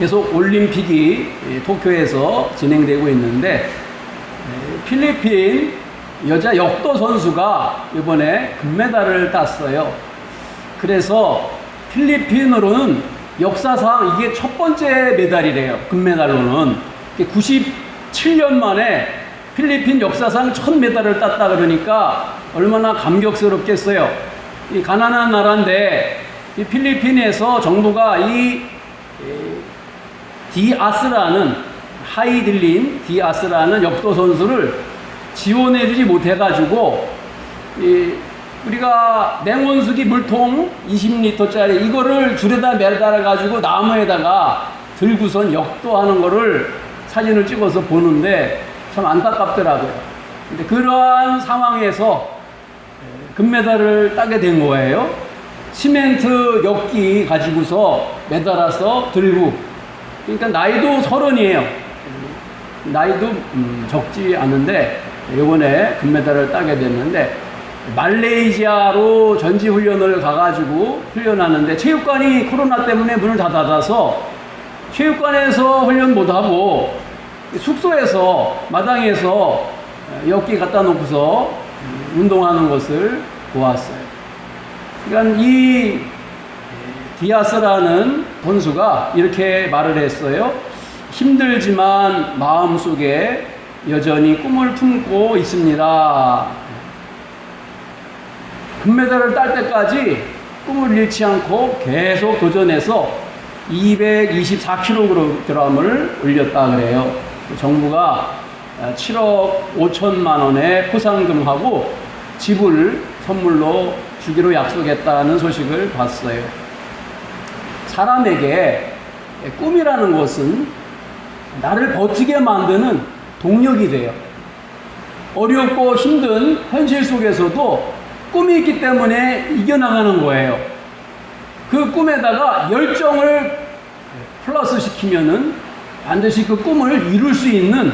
계속 올림픽이 도쿄에서 진행되고 있는데 필리핀 여자 역도 선수가 이번에 금메달을 땄어요. 그래서 필리핀으로는 역사상 이게 첫 번째 메달이래요. 금메달로는 97년 만에 필리핀 역사상 첫 메달을 땄다 그러니까 얼마나 감격스럽겠어요. 이 가난한 나라인데 이 필리핀에서 정부가 이 디아스라는 하이딜린 디아스라는 역도 선수를 지원해주지 못해가지고 우리가 냉온수기 물통 20리터짜리 이거를 줄에다 매달아가지고 나무에다가 들고선 역도하는 거를 사진을 찍어서 보는데 참 안타깝더라고요. 근데 그러한 상황에서 금메달을 따게 된 거예요. 시멘트 역기 가지고서 매달아서 들고, 그러니까 나이도 30이에요. 나이도 적지 않은데 이번에 금메달을 따게 됐는데 말레이시아로 전지훈련을 가가지고 훈련하는데 체육관이 코로나 때문에 문을 다 닫아서 체육관에서 훈련 못하고 숙소에서 마당에서 역기 갖다 놓고서 운동하는 것을 보았어요. 그러니까 이 디아스라는 선수가 이렇게 말을 했어요. 힘들지만 마음속에 여전히 꿈을 품고 있습니다. 금메달을 딸 때까지 꿈을 잃지 않고 계속 도전해서 224kg을 올렸다 그래요. 정부가 7억 5천만 원의 포상금하고 집을 선물로 주기로 약속했다는 소식을 봤어요. 사람에게 꿈이라는 것은 나를 버티게 만드는 동력이 돼요. 어렵고 힘든 현실 속에서도 꿈이 있기 때문에 이겨나가는 거예요. 그 꿈에다가 열정을 플러스 시키면은 반드시 그 꿈을 이룰 수 있는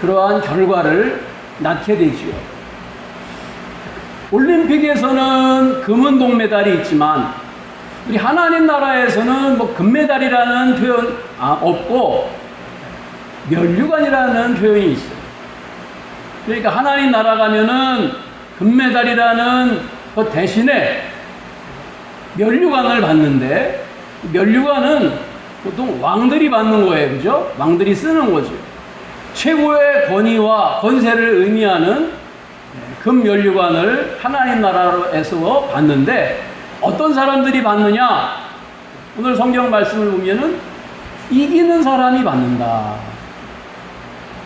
그러한 결과를 낳게 되지요. 올림픽에서는 금은 동메달이 있지만 우리 하나님 나라에서는 뭐 금메달이라는 표현 없고 면류관이라는 표현이 있어요. 그러니까 하나님 나라 가면은 금메달이라는 그 대신에 면류관을 받는데, 면류관은 보통 왕들이 받는 거예요. 그죠? 왕들이 쓰는 거죠. 최고의 권위와 권세를 의미하는 금면류관을 하나님 나라에서 받는데 어떤 사람들이 받느냐? 오늘 성경 말씀을 보면은 이기는 사람이 받는다.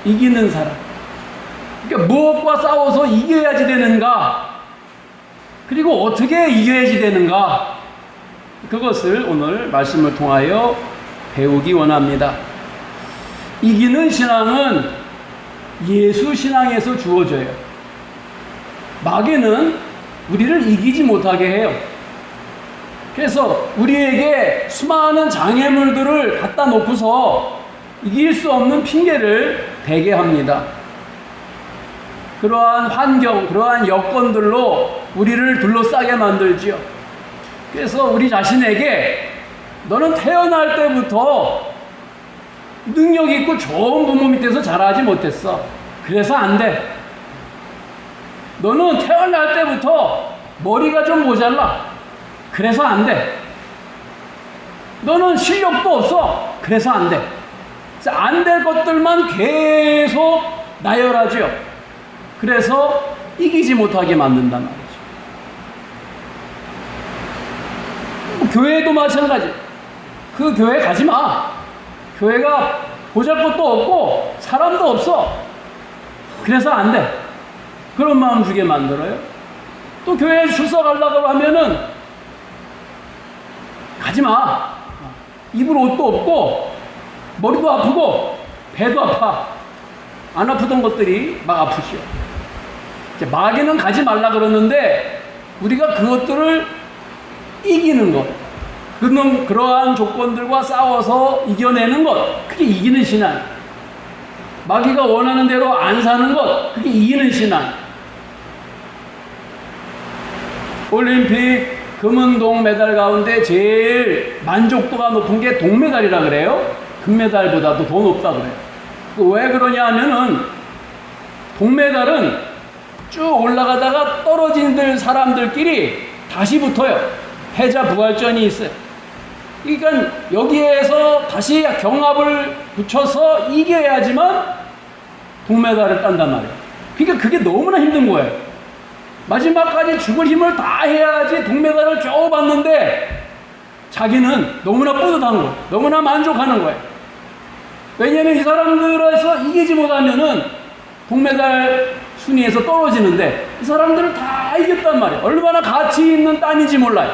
이기는 사람. 그러니까 무엇과 싸워서 이겨야지 되는가? 그리고 어떻게 이겨야지 되는가? 그것을 오늘 말씀을 통하여 배우기 원합니다. 이기는 신앙은 예수 신앙에서 주어져요. 마귀는 우리를 이기지 못하게 해요. 그래서 우리에게 수많은 장애물들을 갖다 놓고서 이길 수 없는 핑계를 대게 합니다. 그러한 환경, 그러한 여건들로 우리를 둘러싸게 만들지요. 그래서 우리 자신에게 너는 태어날 때부터 능력 있고 좋은 부모 밑에서 자라지 못했어. 그래서 안 돼. 너는 태어날 때부터 머리가 좀 모자라. 그래서 안 돼. 너는 실력도 없어. 그래서 안 돼. 안 될 것들만 계속 나열하죠. 그래서 이기지 못하게 만든단 말이죠. 교회도 마찬가지. 그 교회 가지 마. 교회가 보잘것도 없고 사람도 없어. 그래서 안 돼. 그런 마음 주게 만들어요. 또 교회에 출석하려고 하면은 가지 마. 입을 옷도 없고 머리도 아프고 배도 아파. 안 아프던 것들이 막 아프죠. 마귀는 가지 말라 그러는데 우리가 그것들을 이기는 것, 그러한 조건들과 싸워서 이겨내는 것, 그게 이기는 신앙. 마귀가 원하는 대로 안 사는 것, 그게 이기는 신앙. 올림픽 금은 동메달 가운데 제일 만족도가 높은 게 동메달이라 그래요. 금메달보다도 더 높다 그래요. 왜 그러냐 하면은 동메달은 쭉 올라가다가 떨어진 사람들끼리 다시 붙어요. 패자 부활전이 있어요. 그러니까 여기에서 다시 경합을 붙여서 이겨야지만 동메달을 딴단 말이에요. 그러니까 그게 너무나 힘든 거예요. 마지막까지 죽을 힘을 다 해야지 동메달을 겨우 받는데 자기는 너무나 뿌듯한 거예요. 너무나 만족하는 거예요. 왜냐하면 이 사람들에서 이기지 못하면은 동메달 순위에서 떨어지는데 이 사람들을 다 이겼단 말이에요. 얼마나 가치 있는 땀인지 몰라요.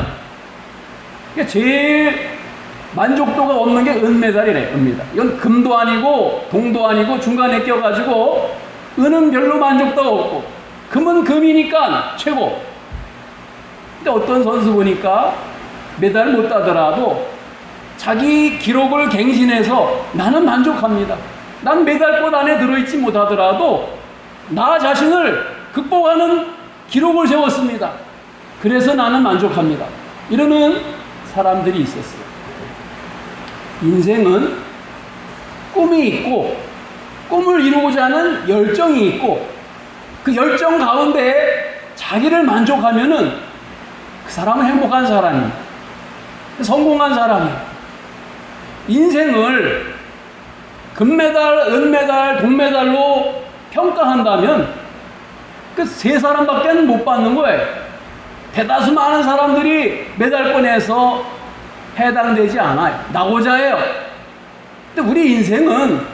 그러니까 제일 만족도가 없는 게 은메달이래요. 은메달. 이건 금도 아니고 동도 아니고 중간에 껴가지고 은은 별로 만족도가 없고 금은 금이니까 최고. 근데 어떤 선수 보니까 메달 못 따더라도 자기 기록을 갱신해서 나는 만족합니다. 난 메달꽃 안에 들어있지 못하더라도 나 자신을 극복하는 기록을 세웠습니다. 그래서 나는 만족합니다. 이러는 사람들이 있었어요. 인생은 꿈이 있고 꿈을 이루고자 하는 열정이 있고 그 열정 가운데 자기를 만족하면은 그 사람은 행복한 사람입니다. 성공한 사람이에요. 인생을 금메달, 은메달, 동메달로 평가한다면 그 세 사람밖에 못 받는 거예요. 대다수 많은 사람들이 메달권에서 해당되지 않아요. 나고자예요. 근데 우리 인생은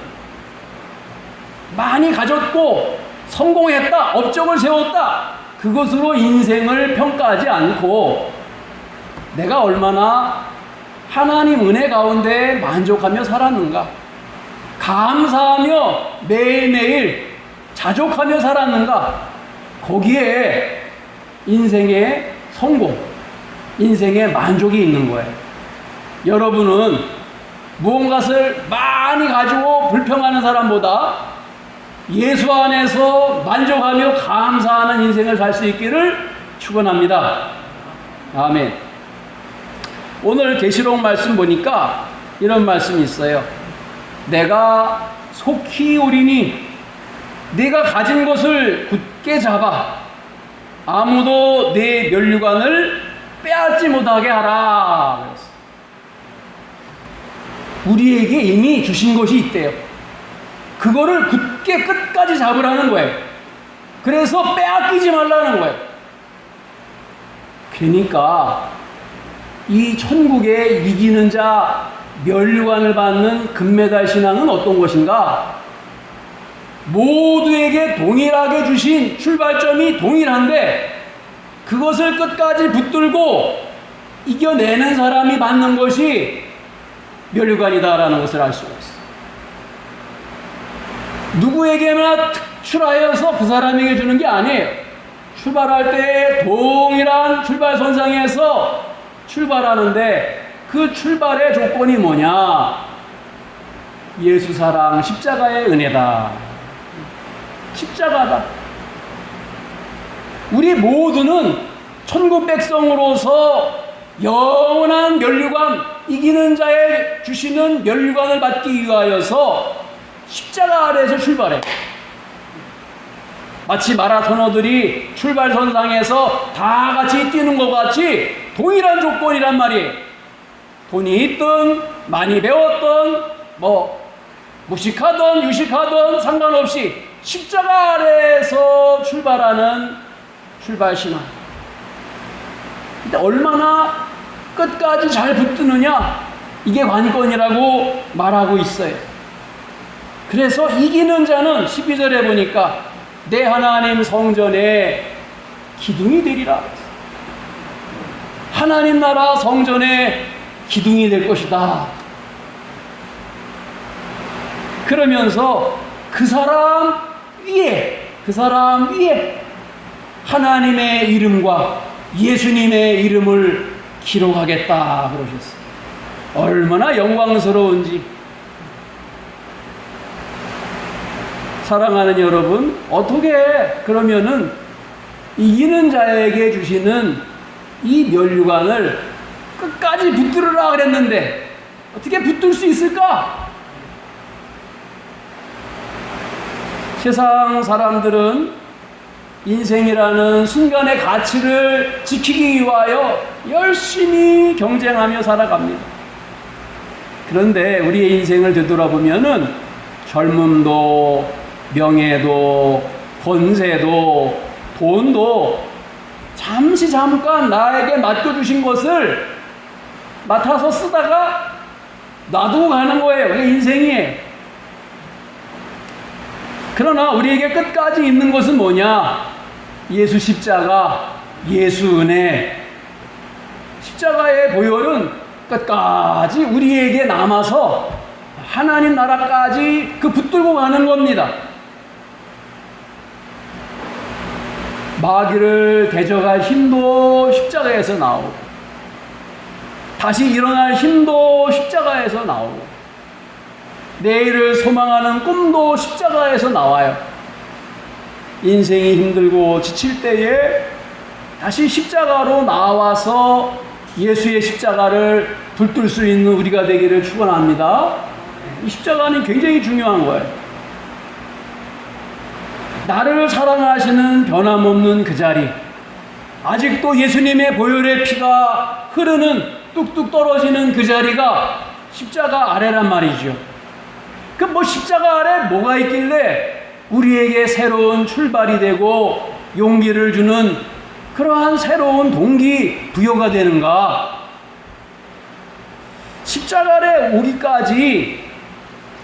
많이 가졌고 성공했다, 업적을 세웠다, 그것으로 인생을 평가하지 않고 내가 얼마나 하나님 은혜 가운데 만족하며 살았는가, 감사하며 매일매일 자족하며 살았는가, 거기에 인생의 성공, 인생의 만족이 있는 거예요. 여러분은 무언가를 많이 가지고 불평하는 사람보다 예수 안에서 만족하며 감사하는 인생을 살 수 있기를 축원합니다. 아멘. 오늘 계시록 말씀 보니까 이런 말씀이 있어요. 내가 속히 오리니 네가 가진 것을 굳게 잡아 아무도 네 면류관을 빼앗지 못하게 하라. 그랬어요. 우리에게 이미 주신 것이 있대요. 그거를 굳게 끝까지 잡으라는 거예요. 그래서 빼앗기지 말라는 거예요. 그러니까 이 천국에 이기는 자 면류관을 받는 금메달 신앙은 어떤 것인가? 모두에게 동일하게 주신 출발점이 동일한데 그것을 끝까지 붙들고 이겨내는 사람이 받는 것이 면류관이다라는 것을 알 수가 있어요. 누구에게나 특출하여서 그 사람에게 주는 게 아니에요. 출발할 때 동일한 출발선상에서 출발하는데 그 출발의 조건이 뭐냐? 예수 사랑, 십자가의 은혜다. 십자가다. 우리 모두는 천국 백성으로서 영원한 면류관, 이기는 자에 주시는 면류관을 받기 위하여서 십자가 아래에서 출발해. 마치 마라토너들이 출발선상에서 다 같이 뛰는 것 같이 동일한 조건이란 말이에요. 돈이 있든 많이 배웠든 무식하든 유식하든 상관없이 십자가 아래에서 출발하는 출발신앙. 근데 얼마나 끝까지 잘 붙드느냐, 이게 관건이라고 말하고 있어요. 그래서 이기는 자는 12절에 보니까 내 하나님 성전에 기둥이 되리라. 하나님 나라 성전에 기둥이 될 것이다. 그러면서 그 사람 위에 하나님의 이름과 예수님의 이름을 기록하겠다 그러셨어요. 얼마나 영광스러운지. 사랑하는 여러분, 어떻게 그러면은 이기는 자에게 주시는 이 면류관을 끝까지 붙들으라 그랬는데 어떻게 붙들 수 있을까? 세상 사람들은 인생이라는 순간의 가치를 지키기 위하여 열심히 경쟁하며 살아갑니다. 그런데 우리의 인생을 되돌아보면은 젊음도, 명예도, 권세도, 돈도 잠깐 나에게 맡겨주신 것을 맡아서 쓰다가 놔두고 가는 거예요. 그게 인생이에요. 그러나 우리에게 끝까지 있는 것은 뭐냐? 예수 십자가, 예수 은혜. 십자가의 보혈은 끝까지 우리에게 남아서 하나님 나라까지 붙들고 가는 겁니다. 마귀를 대적할 힘도 십자가에서 나오고, 다시 일어날 힘도 십자가에서 나오고, 내일을 소망하는 꿈도 십자가에서 나와요. 인생이 힘들고 지칠 때에 다시 십자가로 나와서 예수의 십자가를 붙들 수 있는 우리가 되기를 축원합니다. 이 십자가는 굉장히 중요한 거예요. 나를 사랑하시는 변함없는 그 자리, 아직도 예수님의 보혈의 피가 흐르는 뚝뚝 떨어지는 그 자리가 십자가 아래란 말이죠. 그 십자가 아래 뭐가 있길래 우리에게 새로운 출발이 되고 용기를 주는 그러한 새로운 동기 부여가 되는가? 십자가 아래 오기까지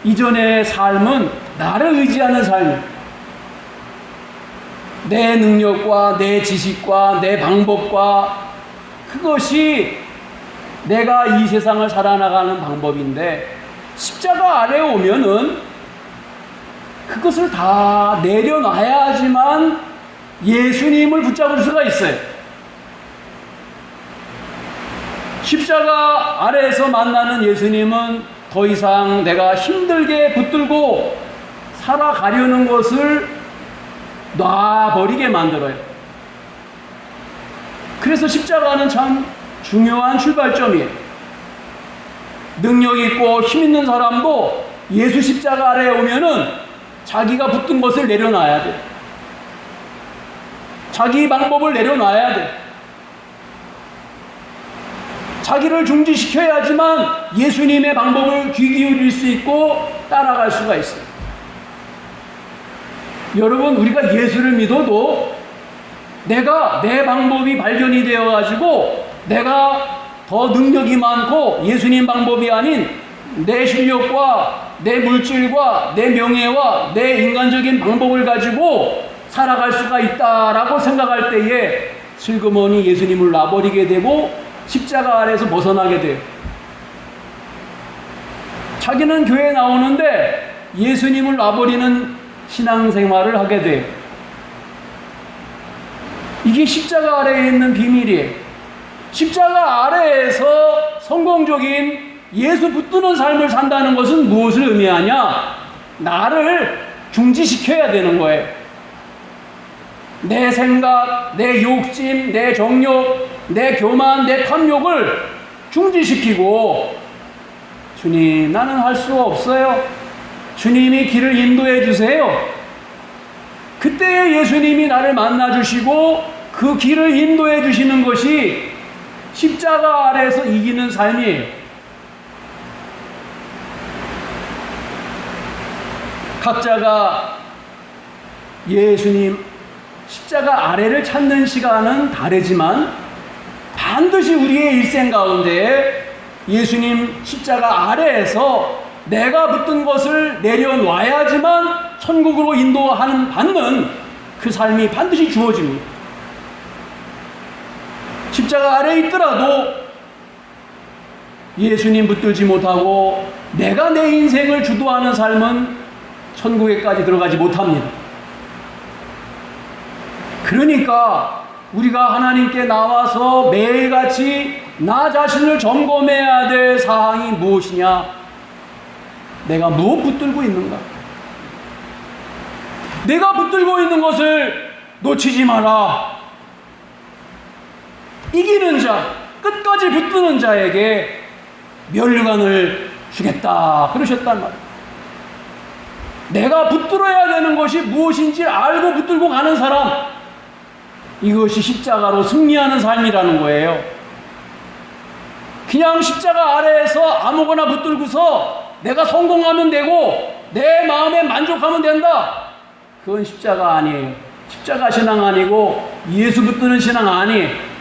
이전의 삶은 나를 의지하는 삶, 내 능력과 내 지식과 내 방법과 그것이 내가 이 세상을 살아나가는 방법인데, 십자가 아래에 오면은 그것을 다 내려놔야지만 예수님을 붙잡을 수가 있어요. 십자가 아래에서 만나는 예수님은 더 이상 내가 힘들게 붙들고 살아가려는 것을 놔버리게 만들어요. 그래서 십자가는 참 중요한 출발점이에요. 능력 있고 힘 있는 사람도 예수 십자가 아래에 오면은 자기가 붙든 것을 내려놔야 돼. 자기 방법을 내려놔야 돼. 자기를 중지시켜야지만 예수님의 방법을 귀 기울일 수 있고 따라갈 수가 있어요. 여러분, 우리가 예수를 믿어도 내가 내 방법이 발견이 되어가지고 내가 더 능력이 많고 예수님 방법이 아닌 내 실력과 내 물질과 내 명예와 내 인간적인 방법을 가지고 살아갈 수가 있다라고 생각할 때에 슬그머니 예수님을 놔버리게 되고 십자가 아래에서 벗어나게 돼요. 자기는 교회에 나오는데 예수님을 놔버리는 신앙생활을 하게 돼요. 이게 십자가 아래에 있는 비밀이에요. 십자가 아래에서 성공적인 예수 붙드는 삶을 산다는 것은 무엇을 의미하냐? 나를 중지시켜야 되는 거예요. 내 생각, 내 욕심, 내 정욕, 내 교만, 내 탐욕을 중지시키고, 주님, 나는 할 수 없어요. 주님이 길을 인도해 주세요. 그때 예수님이 나를 만나 주시고 그 길을 인도해 주시는 것이 십자가 아래에서 이기는 삶이에요. 각자가 예수님 십자가 아래를 찾는 시간은 다르지만 반드시 우리의 일생 가운데 예수님 십자가 아래에서 내가 붙든 것을 내려놔야지만 천국으로 받는 그 삶이 반드시 주어집니다. 십자가 아래에 있더라도 예수님 붙들지 못하고 내가 내 인생을 주도하는 삶은 천국에까지 들어가지 못합니다. 그러니까 우리가 하나님께 나와서 매일같이 나 자신을 점검해야 될 사항이 무엇이냐? 내가 무엇 붙들고 있는가? 내가 붙들고 있는 것을 놓치지 마라. 이기는 자, 끝까지 붙드는 자에게 면류관을 주겠다 그러셨단 말이에요. 내가 붙들어야 되는 것이 무엇인지 알고 붙들고 가는 사람, 이것이 십자가로 승리하는 삶이라는 거예요. 그냥 십자가 아래에서 아무거나 붙들고서 내가 성공하면 되고 내 마음에 만족하면 된다, 그건 십자가 아니에요. 십자가 신앙 아니고 예수 붙드는 신앙 아니에요.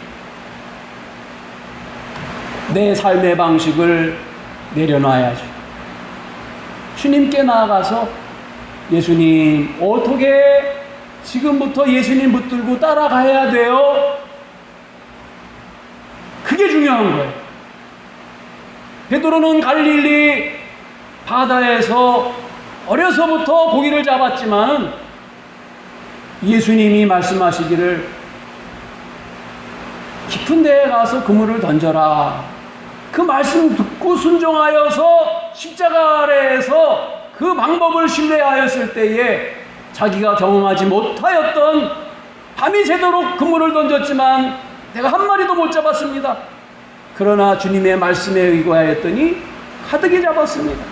내 삶의 방식을 내려놔야죠. 주님께 나아가서 예수님, 어떻게 지금부터 예수님 붙들고 따라가야 돼요? 그게 중요한 거예요. 베드로는 갈릴리 바다에서 어려서부터 고기를 잡았지만 예수님이 말씀하시기를 깊은 데에 가서 그물을 던져라, 그 말씀 듣고 순종하여서 십자가 아래에서 그 방법을 신뢰하였을 때에 자기가 경험하지 못하였던, 밤이 새도록 그물을 던졌지만 내가 한 마리도 못 잡았습니다. 그러나 주님의 말씀에 의거하였더니 가득히 잡았습니다.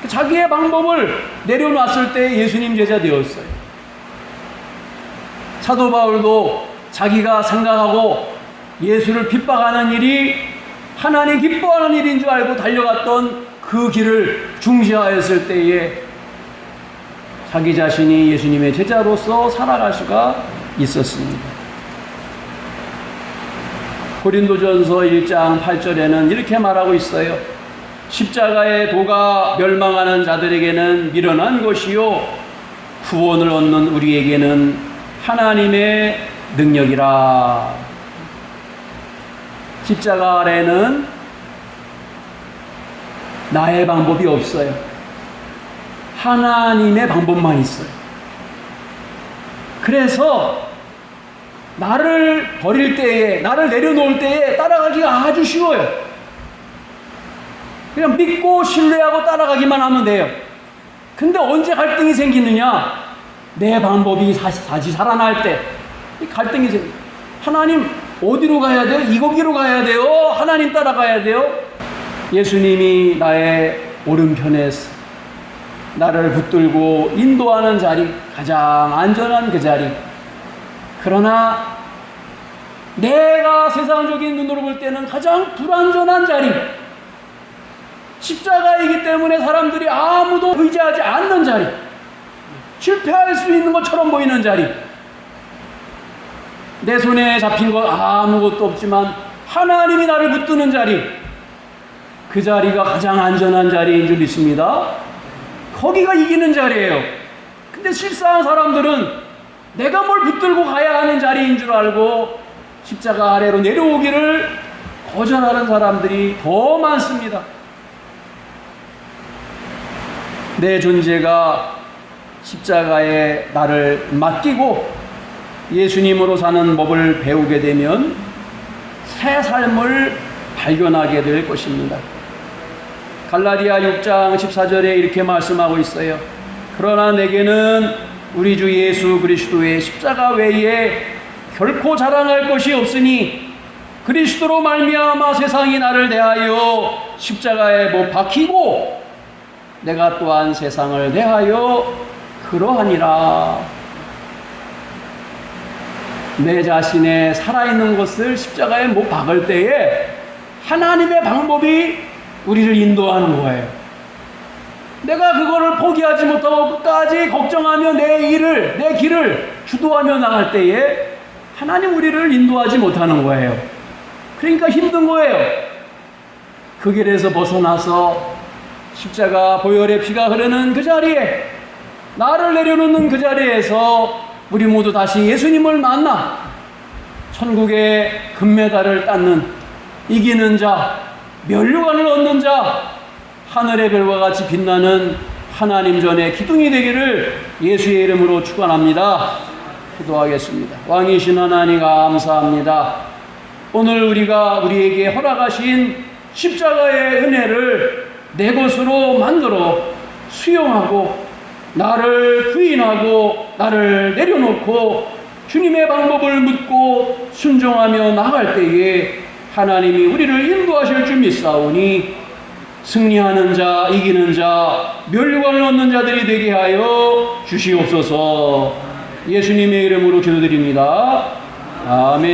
자기의 방법을 내려놨을 때 예수님 제자 되었어요. 사도 바울도 자기가 생각하고 예수를 핍박하는 일이 하나님 기뻐하는 일인 줄 알고 달려갔던 그 길을 중시하였을 때에 자기 자신이 예수님의 제자로서 살아갈 수가 있었습니다. 고린도전서 1장 8절에는 이렇게 말하고 있어요. 십자가의 도가 멸망하는 자들에게는 미련한 것이요 구원을 얻는 우리에게는 하나님의 능력이라. 십자가 아래는 나의 방법이 없어요. 하나님의 방법만 있어요. 그래서 나를 버릴 때에, 나를 내려놓을 때에 따라가기가 아주 쉬워요. 그냥 믿고 신뢰하고 따라가기만 하면 돼요. 근데 언제 갈등이 생기느냐? 내 방법이 다시 살아날 때 갈등이 생겨요. 하나님 어디로 가야 돼요? 이 거기로 가야 돼요? 하나님 따라가야 돼요? 예수님이 나의 오른편에서 나를 붙들고 인도하는 자리, 가장 안전한 그 자리. 그러나 내가 세상적인 눈으로 볼 때는 가장 불안전한 자리, 십자가이기 때문에 사람들이 아무도 의지하지 않는 자리, 실패할 수 있는 것처럼 보이는 자리, 내 손에 잡힌 것 아무것도 없지만 하나님이 나를 붙드는 자리, 그 자리가 가장 안전한 자리인 줄 믿습니다. 거기가 이기는 자리예요. 근데 실상한 사람들은 내가 뭘 붙들고 가야 하는 자리인 줄 알고 십자가 아래로 내려오기를 거절하는 사람들이 더 많습니다. 내 존재가 십자가에 나를 맡기고 예수님으로 사는 법을 배우게 되면 새 삶을 발견하게 될 것입니다. 갈라디아 6장 14절에 이렇게 말씀하고 있어요. 그러나 내게는 우리 주 예수 그리스도의 십자가 외에 결코 자랑할 것이 없으니 그리스도로 말미암아 세상이 나를 대하여 십자가에 못 박히고 내가 또한 세상을 대하여 그러하니라. 내 자신의 살아있는 것을 십자가에 못 박을 때에 하나님의 방법이 우리를 인도하는 거예요. 내가 그거를 포기하지 못하고 끝까지 걱정하며 내 일을, 내 길을 주도하며 나갈 때에 하나님 우리를 인도하지 못하는 거예요. 그러니까 힘든 거예요. 그 길에서 벗어나서 십자가 보혈의 피가 흐르는 그 자리에, 나를 내려놓는 그 자리에서 우리 모두 다시 예수님을 만나 천국의 금메달을 땄는, 이기는 자, 면류관을 얻는 자, 하늘의 별과 같이 빛나는 하나님 전에 기둥이 되기를 예수의 이름으로 축원합니다. 기도하겠습니다. 왕이신 하나님 감사합니다. 오늘 우리에게 허락하신 십자가의 은혜를 내 것으로 만들어 수용하고 나를 부인하고 나를 내려놓고 주님의 방법을 묻고 순종하며 나갈 때에 하나님이 우리를 인도하실 줄 믿사오니 승리하는 자, 이기는 자, 멸류관을 얻는 자들이 되게 하여 주시옵소서. 예수님의 이름으로 기도드립니다. 아멘.